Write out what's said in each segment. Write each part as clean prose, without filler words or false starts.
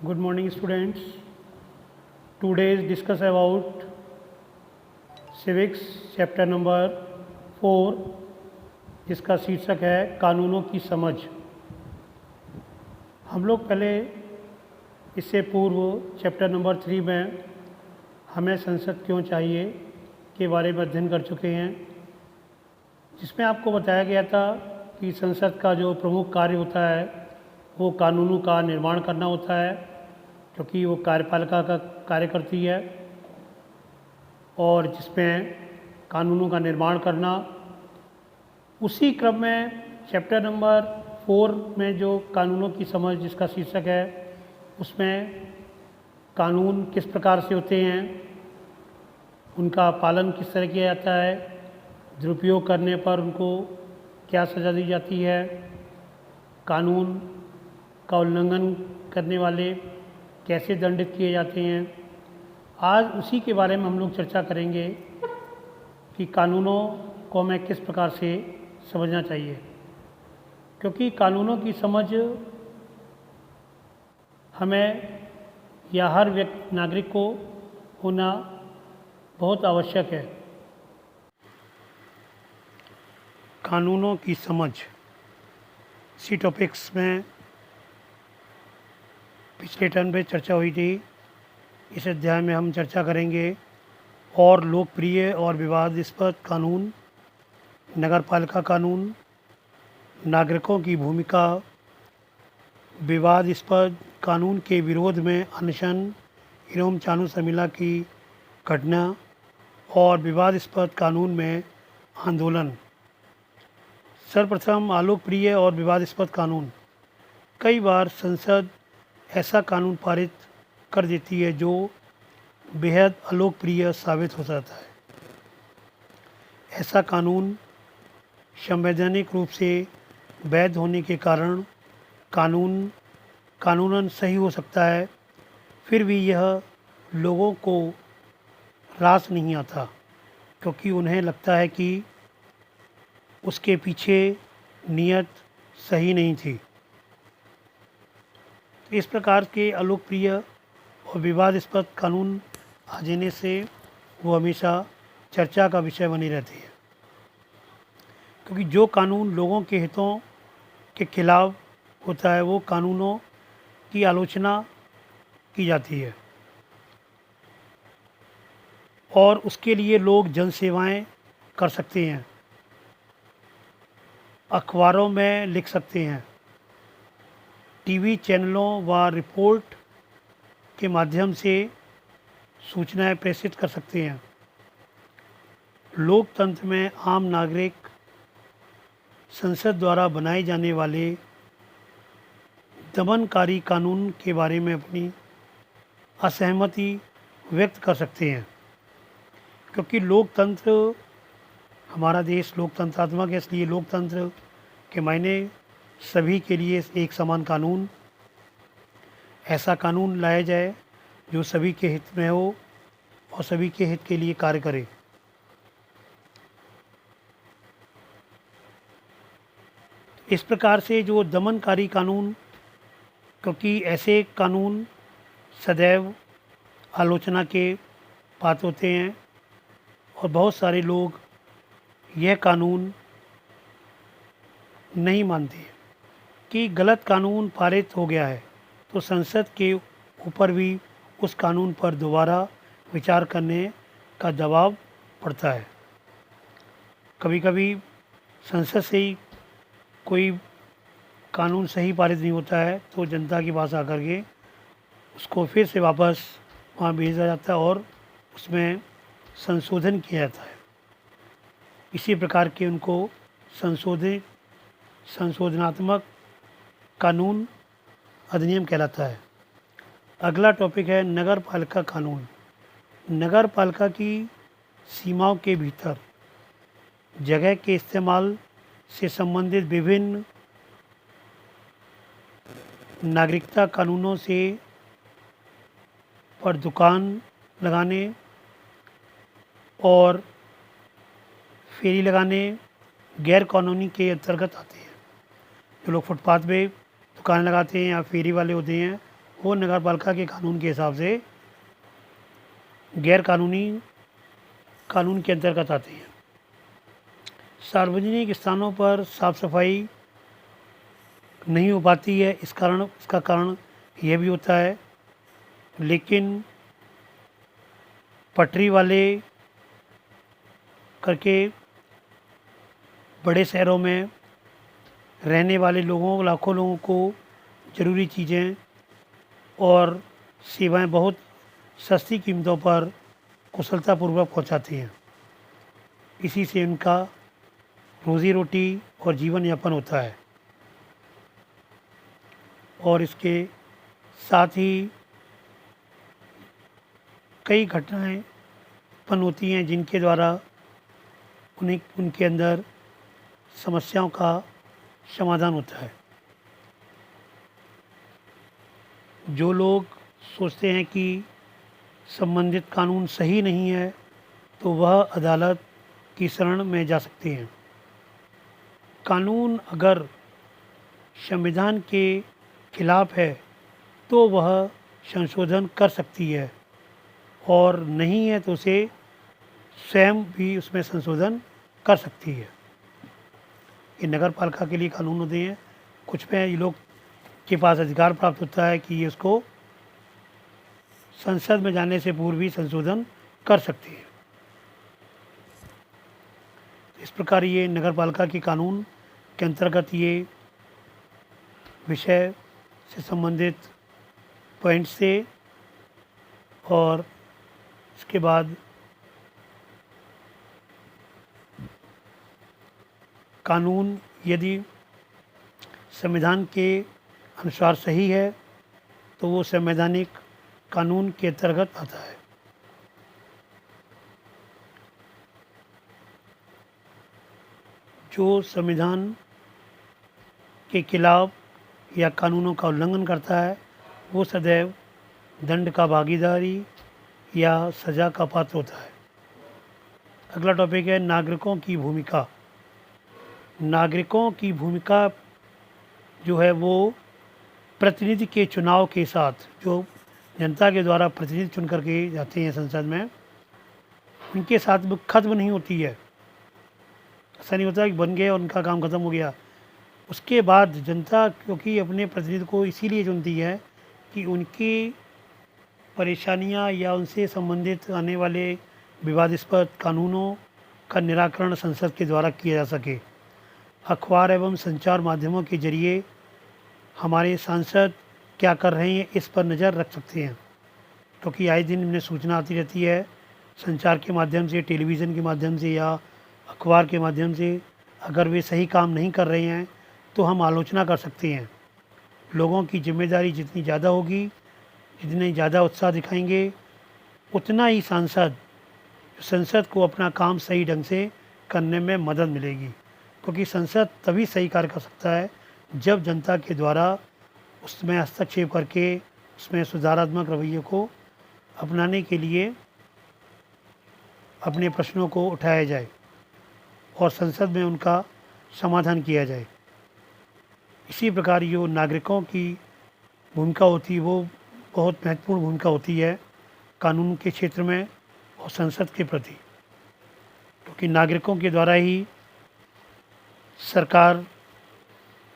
Good morning, students. Today is discuss about civics chapter number 4, जिसका शीर्षक है कानूनों की समझ। हम लोग पहले इससे पूर्व चैप्टर नंबर 3 में हमें संसद क्यों चाहिए के बारे में अध्ययन कर चुके हैं, जिसमें आपको बताया गया था कि संसद का जो प्रमुख कार्य होता है वो कानूनों का निर्माण करना होता है, क्योंकि वो कार्यपालिका का कार्य करती है और जिसमें कानूनों का निर्माण करना। उसी क्रम में चैप्टर नंबर 4 में जो कानूनों की समझ जिसका शीर्षक है, उसमें कानून किस प्रकार से होते हैं, उनका पालन किस तरह किया जाता है, दुरुपयोग करने पर उनको क्या सज़ा दी जाती है, कानून का उल्लंघन करने वाले कैसे दंडित किए जाते हैं। आज उसी के बारे में हम लोग चर्चा करेंगे कि कानूनों को हमें किस प्रकार से समझना चाहिए, क्योंकि कानूनों की समझ हमें या हर व्यक्ति नागरिक को होना बहुत आवश्यक है। कानूनों की समझ इसी टॉपिक्स में पिछले टर्म पे चर्चा हुई थी। इस अध्याय में हम चर्चा करेंगे और लोकप्रिय और विवादास्पद कानून, नगरपालिका कानून, नागरिकों की भूमिका, विवादास्पद कानून के विरोध में अनशन एवं चाणूर शर्मिला की घटना और विवादास्पद कानून में आंदोलन। सर्वप्रथम अलोकप्रिय और विवादास्पद कानून। कई बार संसद ऐसा कानून पारित कर देती है जो बेहद अलोकप्रिय साबित हो जाता है। ऐसा कानून संवैधानिक रूप से वैध होने के कारण कानूनन सही हो सकता है, फिर भी यह लोगों को रास नहीं आता, क्योंकि उन्हें लगता है कि उसके पीछे नीयत सही नहीं थी। इस प्रकार के अलोकप्रिय और विवादास्पद कानून आ जाने से वो हमेशा चर्चा का विषय बनी रहती है, क्योंकि जो कानून लोगों के हितों के खिलाफ होता है वो कानूनों की आलोचना की जाती है और उसके लिए लोग जनसेवाएं कर सकते हैं, अखबारों में लिख सकते हैं, टीवी चैनलों व रिपोर्ट के माध्यम से सूचनाएं प्रेषित कर सकते हैं। लोकतंत्र में आम नागरिक संसद द्वारा बनाए जाने वाले दमनकारी कानून के बारे में अपनी असहमति व्यक्त कर सकते हैं, क्योंकि लोकतंत्र, हमारा देश लोकतंत्रात्मक है, इसलिए लोकतंत्र के मायने सभी के लिए एक समान कानून, ऐसा कानून लाया जाए जो सभी के हित में हो और सभी के हित के लिए कार्य करे। इस प्रकार से जो दमनकारी कानून, क्योंकि ऐसे कानून सदैव आलोचना के पात्र होते हैं और बहुत सारे लोग यह कानून नहीं मानते कि गलत कानून पारित हो गया है, तो संसद के ऊपर भी उस कानून पर दोबारा विचार करने का दबाव पड़ता है। कभी कभी संसद से ही कोई कानून सही पारित नहीं होता है तो जनता के पास आकर के उसको फिर से वापस वहाँ भेजा जाता है और उसमें संशोधन किया जाता है। इसी प्रकार के उनको संशोधनात्मक कानून अधिनियम कहलाता है। अगला टॉपिक है नगरपालिका कानून। नगरपालिका की सीमाओं के भीतर जगह के इस्तेमाल से संबंधित विभिन्न नागरिकता कानूनों से पर दुकान लगाने और फेरी लगाने गैर कानूनी के अंतर्गत आते हैं। जो लोग फुटपाथ पे दुकान लगाते हैं या फेरी वाले होते हैं, वो नगरपालिका के कानून के हिसाब से गैर कानूनी कानून के अंतर्गत आते हैं। सार्वजनिक स्थानों पर साफ सफाई नहीं हो पाती है, इसका कारण यह भी होता है। लेकिन पटरी वाले करके बड़े शहरों में रहने वाले लोगों, लाखों लोगों को ज़रूरी चीज़ें और सेवाएं बहुत सस्ती कीमतों पर कुशलतापूर्वक पहुंचाते हैं। इसी से उनका रोज़ी रोटी और जीवन यापन होता है। और इसके साथ ही कई घटनाएं उत्पन्न होती हैं जिनके द्वारा उनके अंदर समस्याओं का समाधान होता है। जो लोग सोचते हैं कि संबंधित कानून सही नहीं है तो वह अदालत की शरण में जा सकते हैं। कानून अगर संविधान के खिलाफ है तो वह संशोधन कर सकती है, और नहीं है तो उसे स्वयं भी उसमें संशोधन कर सकती है। ये नगरपालिका के लिए कानून होते हैं। कुछ में ये लोग के पास अधिकार प्राप्त होता है कि ये उसको संसद में जाने से पूर्व भी संशोधन कर सकते हैं। इस प्रकार ये नगरपालिका के कानून के अंतर्गत ये विषय से संबंधित पॉइंट्स थे। और इसके बाद कानून यदि संविधान के अनुसार सही है तो वो संवैधानिक कानून के अंतर्गत आता है। जो संविधान के खिलाफ या कानूनों का उल्लंघन करता है वो सदैव दंड का भागीदारी या सज़ा का पात्र होता है। अगला टॉपिक है नागरिकों की भूमिका। नागरिकों की भूमिका जो है वो प्रतिनिधि के चुनाव के साथ, जो जनता के द्वारा प्रतिनिधि चुन करके जाते हैं संसद में, उनके साथ वो खत्म नहीं होती है। ऐसा नहीं होता कि बन गए और उनका काम ख़त्म हो गया। उसके बाद जनता क्योंकि अपने प्रतिनिधि को इसीलिए चुनती है कि उनकी परेशानियां या उनसे संबंधित आने वाले विवादास्पद कानूनों का निराकरण संसद के द्वारा किया जा सके। अखबार एवं संचार माध्यमों के जरिए हमारे सांसद क्या कर रहे हैं इस पर नज़र रख सकते हैं, क्योंकि आए दिन इन्हें सूचना आती रहती है संचार के माध्यम से, टेलीविज़न के माध्यम से या अखबार के माध्यम से। अगर वे सही काम नहीं कर रहे हैं तो हम आलोचना कर सकते हैं। लोगों की जिम्मेदारी जितनी ज़्यादा होगी, जितने ज़्यादा उत्साह दिखाएंगे, उतना ही संसद को अपना काम सही ढंग से करने में मदद मिलेगी। क्योंकि संसद तभी सही कार्य कर सकता है जब जनता के द्वारा उसमें हस्तक्षेप करके उसमें सुधारात्मक रवैये को अपनाने के लिए अपने प्रश्नों को उठाया जाए और संसद में उनका समाधान किया जाए। इसी प्रकार जो नागरिकों की भूमिका होती है वो बहुत महत्वपूर्ण भूमिका होती है कानून के क्षेत्र में और संसद के प्रति, क्योंकि नागरिकों के द्वारा ही सरकार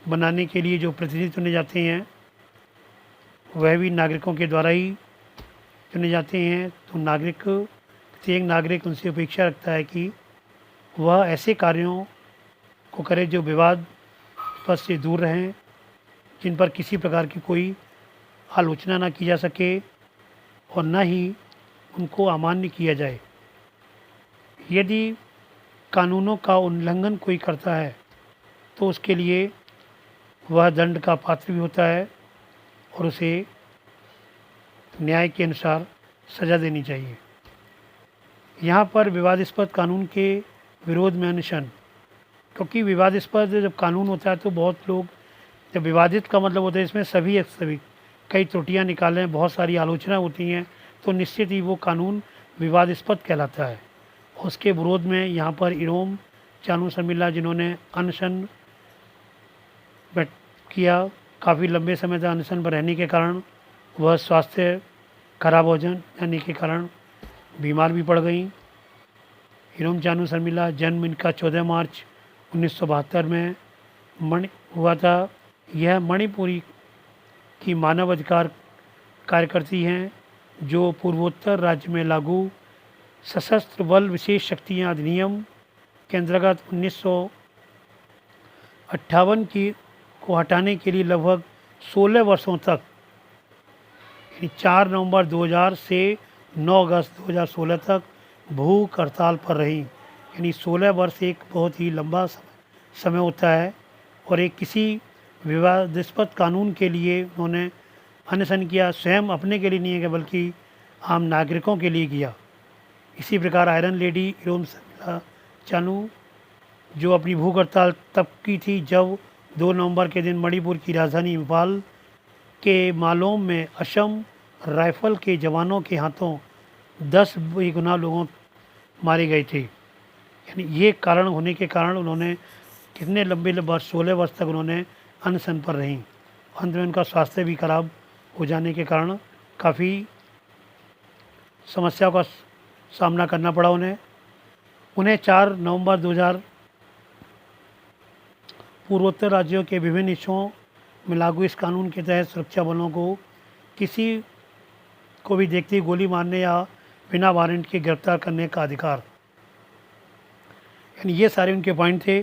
बनाने के लिए जो प्रतिनिधि चुने जाते हैं वह भी नागरिकों के द्वारा ही चुने जाते हैं। तो प्रत्येक नागरिक उनसे अपेक्षा रखता है कि वह ऐसे कार्यों को करे जो विवाद पद से दूर रहें, जिन पर किसी प्रकार की कोई आलोचना ना की जा सके और न ही उनको अमान्य किया जाए। यदि कानूनों का उल्लंघन कोई करता है तो उसके लिए वह दंड का पात्र भी होता है और उसे न्याय के अनुसार सज़ा देनी चाहिए। यहाँ पर विवादास्पद कानून के विरोध में अनशन, क्योंकि विवादास्पद जब कानून होता है तो बहुत लोग, जब विवादित का मतलब होता है इसमें सभी कई त्रुटियाँ निकालें, बहुत सारी आलोचना होती हैं, तो निश्चित ही वो कानून विवादास्पद कहलाता है। उसके विरोध में यहाँ पर इरोम चानू शर्मिला जिन्होंने अनशन किया, काफ़ी लंबे समय तक अनशन पर रहने के कारण वह स्वास्थ्य खराब हो जाने के कारण बीमार भी पड़ गईं। हीरोम चानू शर्मिला जन्म इनका 14 मार्च 1972 में हुआ था। यह मणिपुरी की मानव अधिकार कार्यकर्ती हैं जो पूर्वोत्तर राज्य में लागू सशस्त्र बल विशेष शक्तियाँ अधिनियम के अंतर्गत 1958 को हटाने के लिए लगभग 16 वर्षों तक 4 नवंबर 2000 से 9 अगस्त 2016 तक भूख हड़ताल पर रहीं। यानी 16 वर्ष एक बहुत ही लंबा समय होता है और एक किसी विवादास्पद कानून के लिए उन्होंने अनशन किया, स्वयं अपने के लिए नहीं है बल्कि आम नागरिकों के लिए किया। इसी प्रकार आयरन लेडी हीरोम शर्मिला चानू जो अपनी भूख हड़ताल तब की थी जब 2 नवंबर के दिन मणिपुर की राजधानी इम्फाल के मालोम में असम राइफल के जवानों के हाथों 10 बेगुनाह लोगों मारे गए थे। यानी ये कारण होने के कारण उन्होंने कितने लंबे वर्ष 16 वर्ष तक उन्होंने अनशन पर रहीं। अंत में उनका स्वास्थ्य भी खराब हो जाने के कारण काफ़ी समस्याओं का सामना करना पड़ा उन्हें 4 नवंबर 2000 पूर्वोत्तर राज्यों के विभिन्न हिस्सों में लागू इस कानून के तहत सुरक्षा बलों को किसी को भी देखते ही गोली मारने या बिना वारंट के गिरफ्तार करने का अधिकार। यानी ये सारे उनके पॉइंट थे।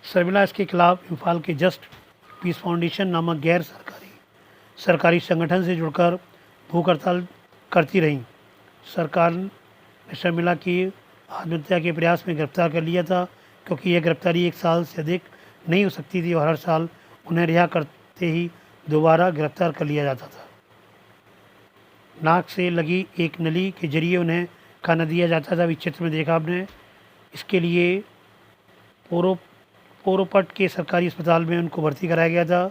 शर्मिला इसके खिलाफ इम्फाल के जस्ट पीस फाउंडेशन नामक गैर सरकारी संगठन से जुड़कर भूख हड़ताल करती रहीं। सरकार ने शर्मिला की आत्महत्या के प्रयास में गिरफ्तार कर लिया था क्योंकि यह गिरफ्तारी 1 साल से अधिक नहीं हो सकती थी और हर साल उन्हें रिहा करते ही दोबारा गिरफ्तार कर लिया जाता था। नाक से लगी एक नली के जरिए उन्हें खाना दिया जाता था। इस चित्र में देखा आपने। इसके लिए पोरोपट के सरकारी अस्पताल में उनको भर्ती कराया गया था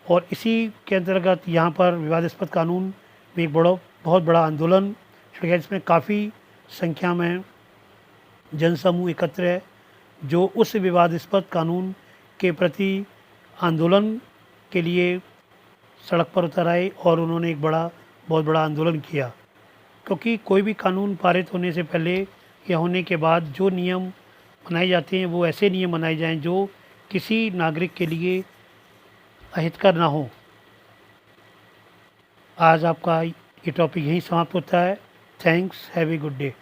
और इसी के अंतर्गत यहाँ पर विवादास्पद कानून में एक बहुत बड़ा आंदोलन छिड़ गया जिसमें काफ़ी संख्या में जनसमूह एकत्र है जो उस विवादास्पद कानून के प्रति आंदोलन के लिए सड़क पर उतर आए और उन्होंने बहुत बड़ा आंदोलन किया। क्योंकि कोई भी कानून पारित होने से पहले या होने के बाद जो नियम बनाए जाते हैं वो ऐसे नियम बनाए जाएं जो किसी नागरिक के लिए अहितकर ना हो। आज आपका ये टॉपिक यहीं समाप्त होता है। Thanks, have a good day.